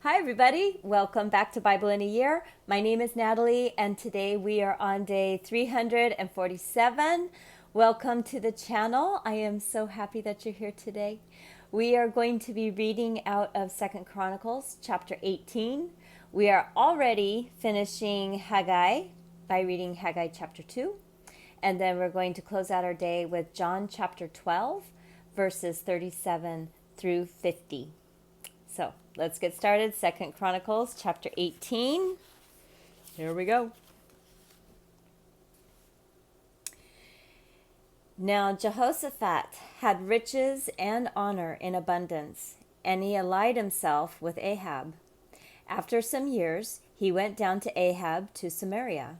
Hi, everybody. Welcome back to Bible in a Year. My name is Natalie, and today we are on day 347. Welcome to the channel. I am so happy that you're here today. We are going to be reading out of 2 Chronicles chapter 18. We are already finishing Haggai by reading Haggai chapter 2. And then we're going to close out our day with John chapter 12, verses 37 through 50. So let's get started. 2 Chronicles chapter 18. Here we go. Now Jehoshaphat had riches and honor in abundance, and he allied himself with Ahab. After some years, he went down to Ahab to Samaria.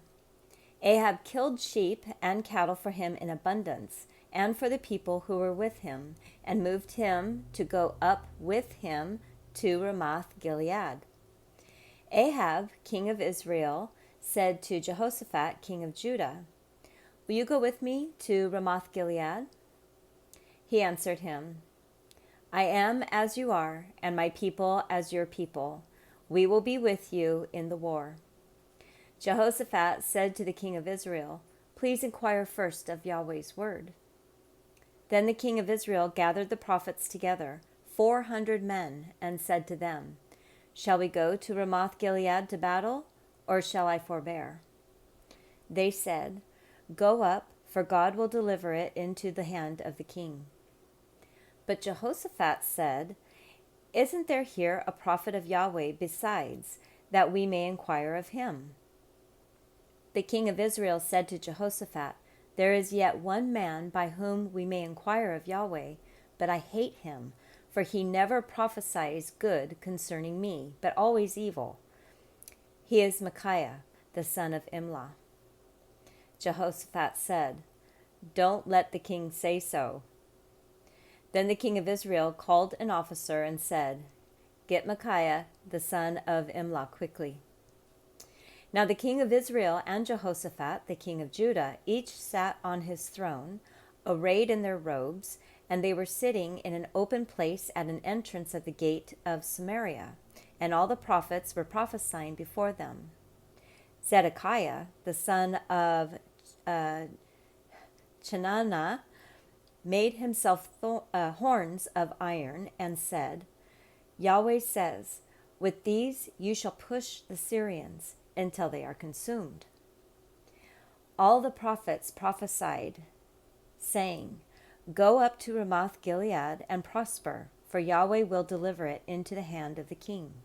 Ahab killed sheep and cattle for him in abundance, and for the people who were with him, and moved him to go up with him to Ramoth-Gilead. Ahab, king of Israel, said to Jehoshaphat, king of Judah, "Will you go with me to Ramoth-Gilead?" He answered him, "I am as you are, and my people as your people. We will be with you in the war." Jehoshaphat said to the king of Israel, "Please inquire first of Yahweh's word." Then the king of Israel gathered the prophets together, 400 men, and said to them, "Shall we go to Ramoth-Gilead to battle, or shall I forbear?" They said, "Go up, for God will deliver it into the hand of the king." But Jehoshaphat said, "Isn't there here a prophet of Yahweh besides, that we may inquire of him?" The king of Israel said to Jehoshaphat, "There is yet one man by whom we may inquire of Yahweh, but I hate him, for he never prophesies good concerning me, but always evil. He is Micaiah, the son of Imlah." Jehoshaphat said, "Don't let the king say so." Then the king of Israel called an officer and said, "Get Micaiah, the son of Imlah, quickly." Now the king of Israel and Jehoshaphat, the king of Judah, each sat on his throne, arrayed in their robes, and they were sitting in an open place at an entrance of the gate of Samaria, and all the prophets were prophesying before them. Zedekiah, the son of Chenaanah, made himself horns of iron and said, "Yahweh says, with these you shall push the Syrians until they are consumed." All the prophets prophesied, saying, "Go up to Ramoth-Gilead and prosper, for Yahweh will deliver it into the hand of the king."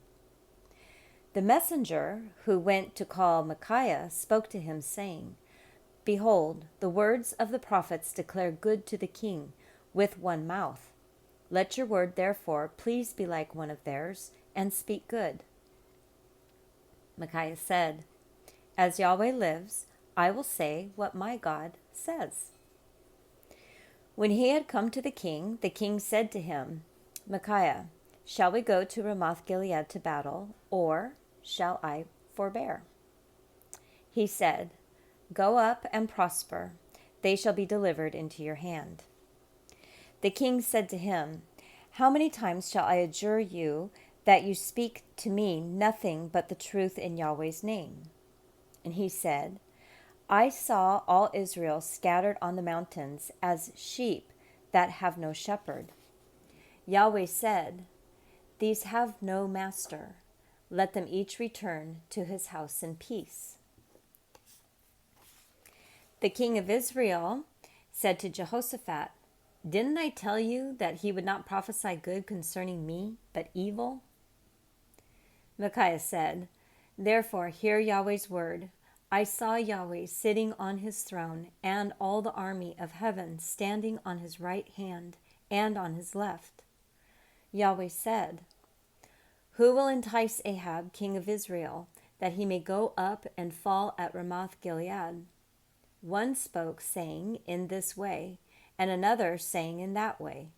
The messenger who went to call Micaiah spoke to him, saying, "Behold, the words of the prophets declare good to the king with one mouth. Let your word, therefore, please be like one of theirs, and speak good." Micaiah said, "As Yahweh lives, I will say what my God says." When he had come to the king said to him, "Micaiah, shall we go to Ramoth-Gilead to battle, or shall I forbear?" He said, "Go up and prosper. They shall be delivered into your hand." The king said to him, "How many times shall I adjure you that you speak to me nothing but the truth in Yahweh's name?" And he said, "I saw all Israel scattered on the mountains as sheep that have no shepherd. Yahweh said, 'These have no master. Let them each return to his house in peace.'" The king of Israel said to Jehoshaphat, "Didn't I tell you that he would not prophesy good concerning me, but evil?" Micaiah said, "Therefore hear Yahweh's word. I saw Yahweh sitting on his throne, and all the army of heaven standing on his right hand and on his left." Yahweh said, "Who will entice Ahab, king of Israel, that he may go up and fall at Ramoth-Gilead?" One spoke, saying, "In this way," and another saying, "In that way."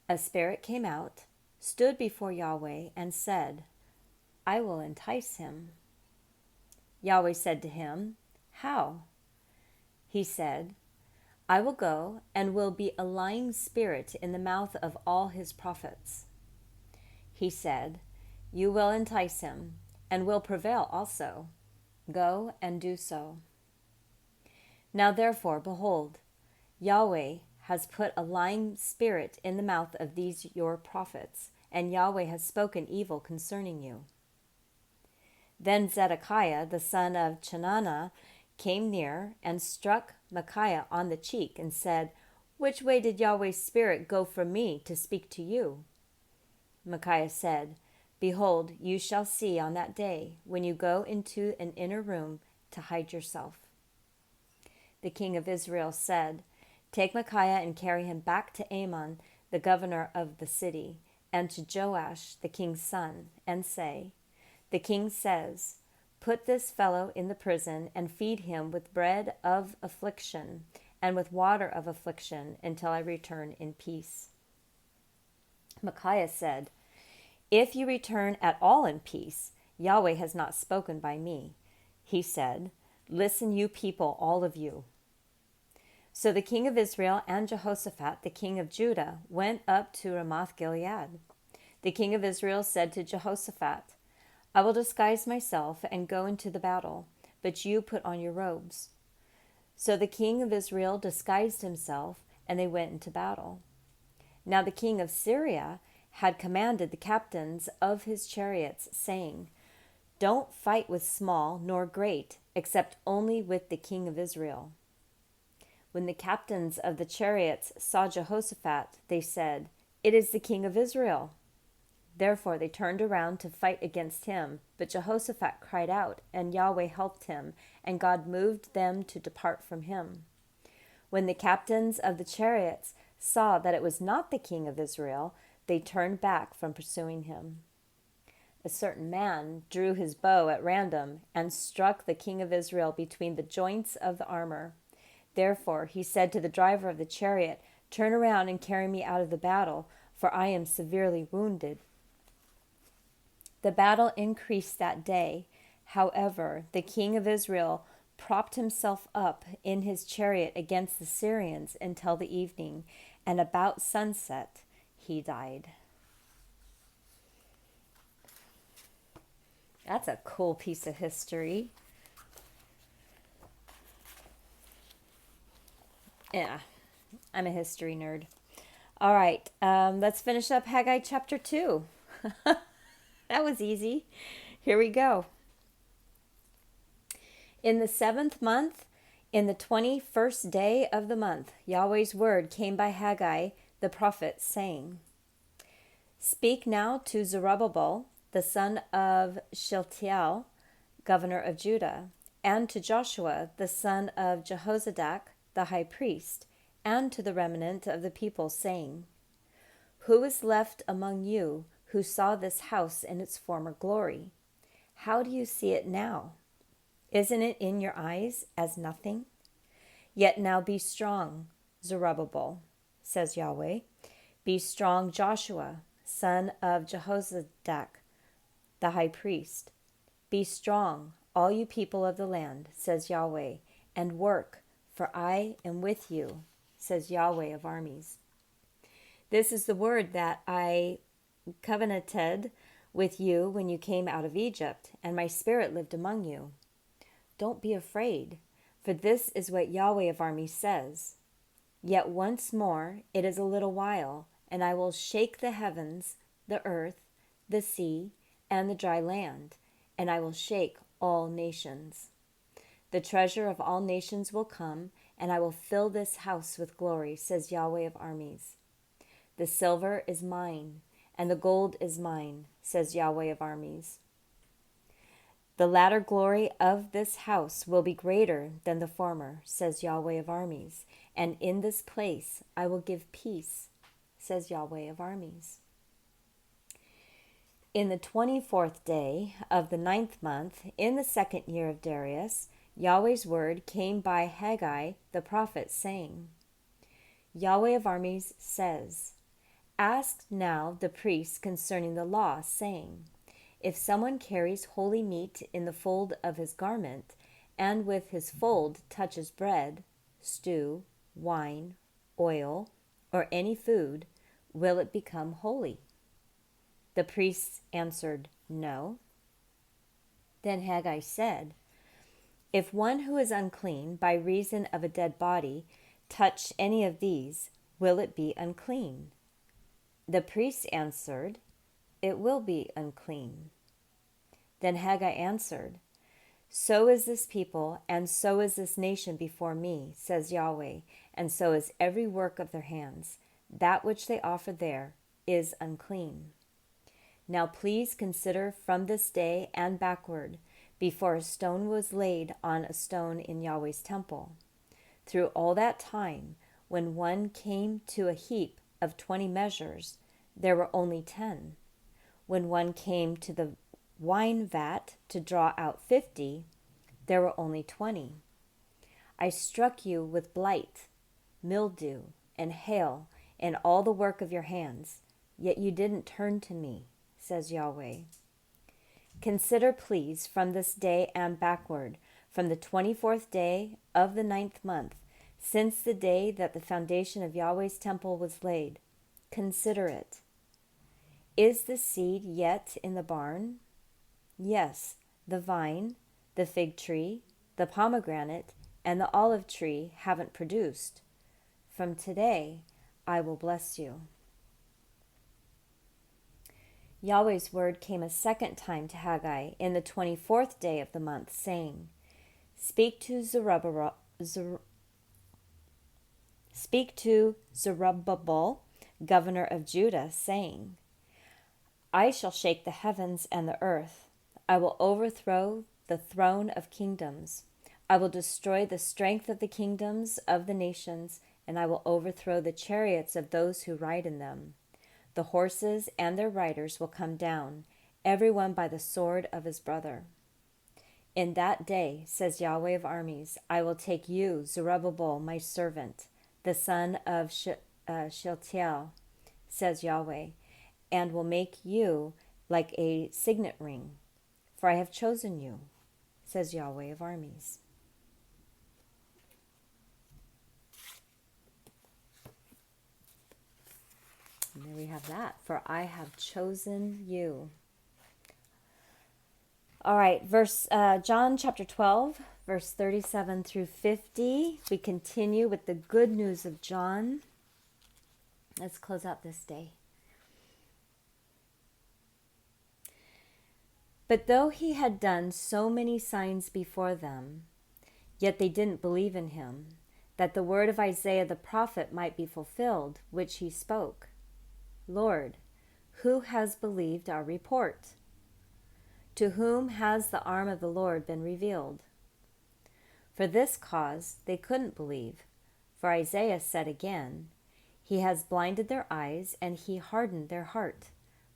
A spirit came out, stood before Yahweh, and said, "I will entice him." Yahweh said to him, "How?" He said, "I will go and will be a lying spirit in the mouth of all his prophets." He said, you will entice him, and will prevail also. Go and do so. Now therefore, behold, Yahweh has put a lying spirit in the mouth of these your prophets, and Yahweh has spoken evil concerning you. Then Zedekiah, the son of Chenaanah, came near and struck Micaiah on the cheek and said, Which way did Yahweh's spirit go from me to speak to you? Micaiah said, Behold, you shall see on that day, when you go into an inner room to hide yourself. The king of Israel said, Take Micaiah and carry him back to Amon, the governor of the city, and to Joash, the king's son, and say, The king says, Put this fellow in the prison and feed him with bread of affliction and with water of affliction until I return in peace. Micaiah said, If you return at all in peace, Yahweh has not spoken by me. He said, Listen, you people, all of you. So the king of Israel and Jehoshaphat, the king of Judah, went up to Ramoth-Gilead. The king of Israel said to Jehoshaphat, I will disguise myself and go into the battle, but you put on your robes. So the king of Israel disguised himself, and they went into battle. Now the king of Syria had commanded the captains of his chariots, saying, Don't fight with small nor great, except only with the king of Israel. When the captains of the chariots saw Jehoshaphat, they said, It is the king of Israel. Therefore they turned around to fight against him, but Jehoshaphat cried out, and Yahweh helped him, and God moved them to depart from him. When the captains of the chariots saw that it was not the king of Israel, they turned back from pursuing him. A certain man drew his bow at random and struck the king of Israel between the joints of the armor. Therefore he said to the driver of the chariot, Turn around and carry me out of the battle, for I am severely wounded. The battle increased that day. However, the king of Israel propped himself up in his chariot against the Syrians until the evening, and about sunset he died. That's a cool piece of history. Yeah, I'm a history nerd. All right, let's finish up Haggai chapter 2. That was easy. Here we go. In the 7th month, in the 21st day of the month, Yahweh's word came by Haggai the prophet, saying, Speak now to Zerubbabel, the son of Shealtiel, governor of Judah, and to Joshua, the son of Jehozadak, the high priest, and to the remnant of the people, saying, Who is left among you who saw this house in its former glory? How do you see it now? Isn't it in your eyes as nothing? Yet now be strong, Zerubbabel, says Yahweh. Be strong, Joshua, son of Jehozadak, the high priest. Be strong, all you people of the land, says Yahweh, and work, for I am with you, says Yahweh of armies. This is the word that I covenanted with you when you came out of Egypt, and my spirit lived among you. Don't be afraid, for this is what Yahweh of armies says. Yet once more it is a little while, and I will shake the heavens, the earth, the sea, and the dry land, and I will shake all nations. The treasure of all nations will come, and I will fill this house with glory, says Yahweh of armies. The silver is mine, and the gold is mine, says Yahweh of armies. The latter glory of this house will be greater than the former, says Yahweh of armies, and in this place I will give peace, says Yahweh of armies. In the 24th day of the 9th month, in the 2nd year of Darius, Yahweh's word came by Haggai the prophet, saying, Yahweh of armies says, Ask now the priests concerning the law, saying, If someone carries holy meat in the fold of his garment, and with his fold touches bread, stew, wine, oil, or any food, will it become holy? The priests answered, "No." Then Haggai said, "If one who is unclean by reason of a dead body touch any of these, will it be unclean?" The priests answered, "It will be unclean." Then Haggai answered, "So is this people, and so is this nation before me, says Yahweh, and so is every work of their hands. That which they offer there is unclean. Now please consider from this day and backward, before a stone was laid on a stone in Yahweh's temple. Through all that time, when one came to a heap of 20 measures, there were only 10. When one came to the wine vat to draw out 50, there were only 20. I struck you with blight, mildew, and hail in all the work of your hands, yet you didn't turn to me, says Yahweh. Consider, please, from this day and backward, from the 24th day of the 9th month, since the day that the foundation of Yahweh's temple was laid. Consider it. Is the seed yet in the barn? Yes, the vine, the fig tree, the pomegranate, and the olive tree haven't produced. From today, I will bless you." Yahweh's word came a second time to Haggai in the 24th day of the month, saying, Speak to Zerubbabel, governor of Judah, saying, I shall shake the heavens and the earth. I will overthrow the throne of kingdoms. I will destroy the strength of the kingdoms of the nations, and I will overthrow the chariots of those who ride in them. The horses and their riders will come down, everyone by the sword of his brother. In that day, says Yahweh of armies, I will take you, Zerubbabel, my servant, the son of Shealtiel, says Yahweh, and will make you like a signet ring, for I have chosen you, says Yahweh of armies. And there we have that, for I have chosen you. All right, John chapter 12, verse 37 through 50. We continue with the good news of John. Let's close out this day. But though he had done so many signs before them, yet they didn't believe in him, that the word of Isaiah the prophet might be fulfilled, which he spoke. Lord, who has believed our report? To whom has the arm of the Lord been revealed? For this cause they couldn't believe, for Isaiah said again, He has blinded their eyes, and he hardened their heart,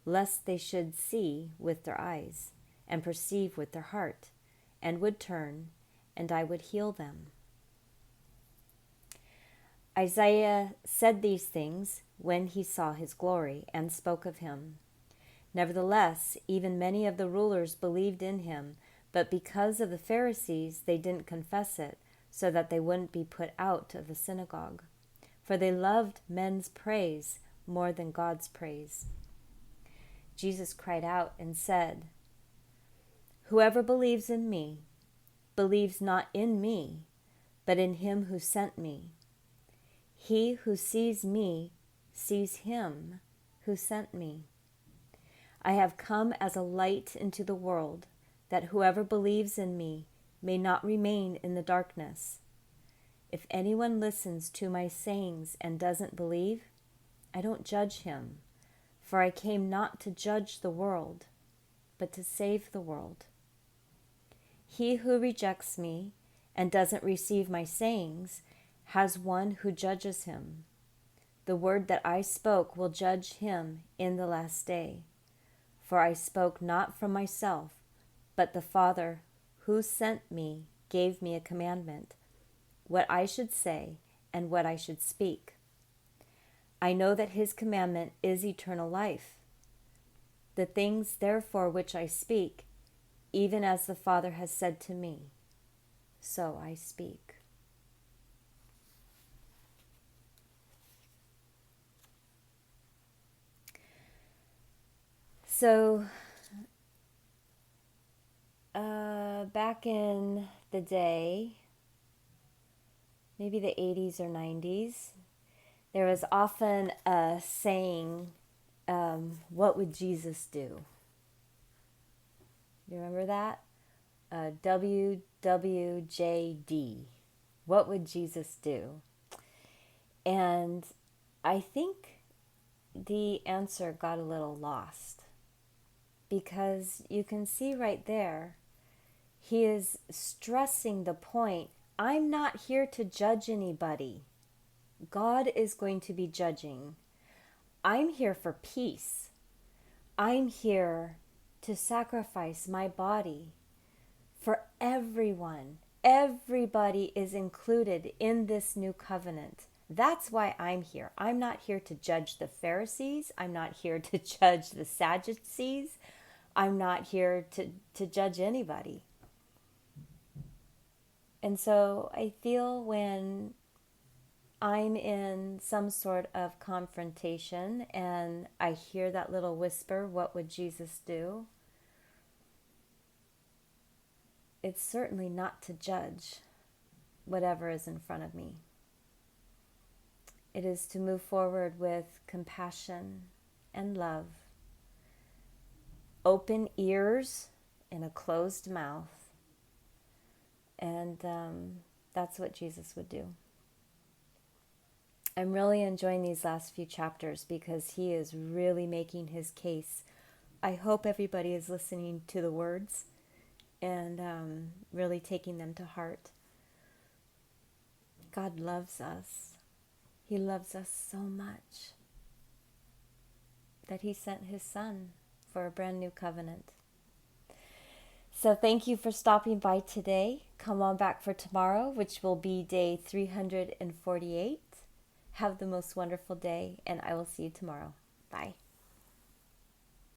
lest they should see with their eyes, and perceive with their heart, and would turn, and I would heal them. Isaiah said these things when he saw his glory, and spoke of him. Nevertheless, even many of the rulers believed in him, but because of the Pharisees they didn't confess it, so that they wouldn't be put out of the synagogue. For they loved men's praise more than God's praise. Jesus cried out and said, Whoever believes in me, believes not in me, but in him who sent me. He who sees me sees him who sent me. I have come as a light into the world, that whoever believes in me may not remain in the darkness. If anyone listens to my sayings and doesn't believe, I don't judge him, for I came not to judge the world, but to save the world. He who rejects me and doesn't receive my sayings has one who judges him. The word that I spoke will judge him in the last day. For I spoke not from myself, but the Father who sent me gave me a commandment, what I should say and what I should speak. I know that his commandment is eternal life. The things, therefore, which I speak, even as the Father has said to me, so I speak. So, back in the day, maybe the 80s or 90s, there was often a saying, what would Jesus do? You remember that? WWJD. What would Jesus do? And I think the answer got a little lost, because you can see right there, he is stressing the point, I'm not here to judge anybody. God is going to be judging. I'm here for peace. I'm here to sacrifice my body for everyone. Everybody is included in this new covenant. That's why I'm here. I'm not here to judge the Pharisees. I'm not here to judge the Sadducees. I'm not here to judge anybody. And so I feel when I'm in some sort of confrontation and I hear that little whisper, what would Jesus do? It's certainly not to judge whatever is in front of me. It is to move forward with compassion and love, open ears and a closed mouth. And that's what Jesus would do. I'm really enjoying these last few chapters because he is really making his case. I hope everybody is listening to the words and really taking them to heart. God loves us. He loves us so much that he sent his son for a brand new covenant. So thank you for stopping by today. Come on back for tomorrow, which will be day 348. Have the most wonderful day, and I will see you tomorrow. Bye.